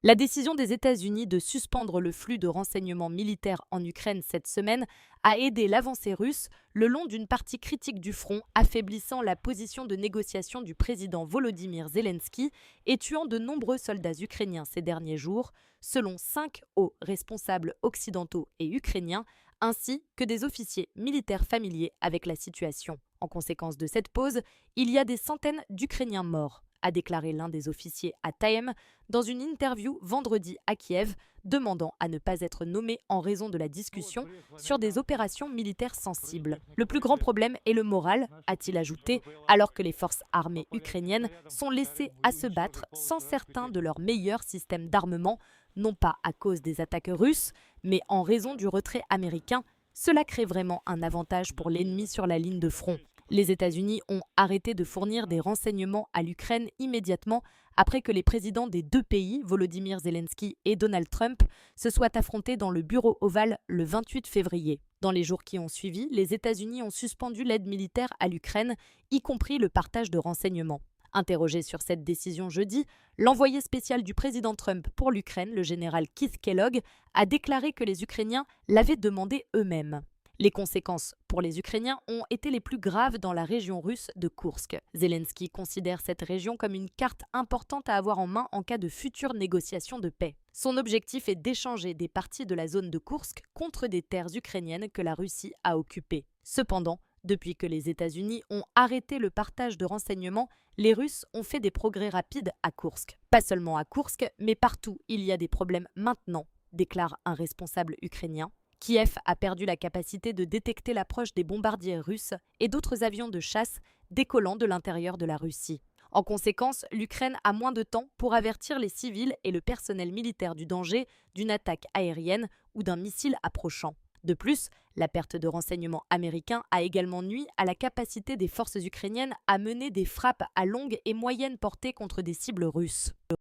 La décision des États-Unis de suspendre le flux de renseignements militaires en Ukraine cette semaine a aidé l'avancée russe le long d'une partie critique du front, affaiblissant la position de négociation du président Volodymyr Zelensky et tuant de nombreux soldats ukrainiens ces derniers jours, selon 5 hauts responsables occidentaux et ukrainiens, ainsi que des officiers militaires familiers avec la situation. En conséquence de cette pause, il y a des centaines d'Ukrainiens morts, a déclaré l'un des officiers à Taïm dans une interview vendredi à Kiev, demandant à ne pas être nommé en raison de la discussion sur des opérations militaires sensibles. Le plus grand problème est le moral, a-t-il ajouté, alors que les forces armées ukrainiennes sont laissées à se battre sans certains de leurs meilleurs systèmes d'armement, non pas à cause des attaques russes, mais en raison du retrait américain. Cela crée vraiment un avantage pour l'ennemi sur la ligne de front. Les États-Unis ont arrêté de fournir des renseignements à l'Ukraine immédiatement après que les présidents des deux pays, Volodymyr Zelensky et Donald Trump, se soient affrontés dans le bureau ovale le 28 février. Dans les jours qui ont suivi, les États-Unis ont suspendu l'aide militaire à l'Ukraine, y compris le partage de renseignements. Interrogé sur cette décision jeudi, l'envoyé spécial du président Trump pour l'Ukraine, le général Keith Kellogg, a déclaré que les Ukrainiens l'avaient demandé eux-mêmes. Les conséquences pour les Ukrainiens ont été les plus graves dans la région russe de Koursk. Zelensky considère cette région comme une carte importante à avoir en main en cas de futures négociations de paix. Son objectif est d'échanger des parties de la zone de Koursk contre des terres ukrainiennes que la Russie a occupées. Cependant, depuis que les États-Unis ont arrêté le partage de renseignements, les Russes ont fait des progrès rapides à Koursk. Pas seulement à Koursk, mais partout il y a des problèmes maintenant, déclare un responsable ukrainien. Kiev a perdu la capacité de détecter l'approche des bombardiers russes et d'autres avions de chasse décollant de l'intérieur de la Russie. En conséquence, l'Ukraine a moins de temps pour avertir les civils et le personnel militaire du danger d'une attaque aérienne ou d'un missile approchant. De plus, la perte de renseignements américains a également nui à la capacité des forces ukrainiennes à mener des frappes à longue et moyenne portée contre des cibles russes.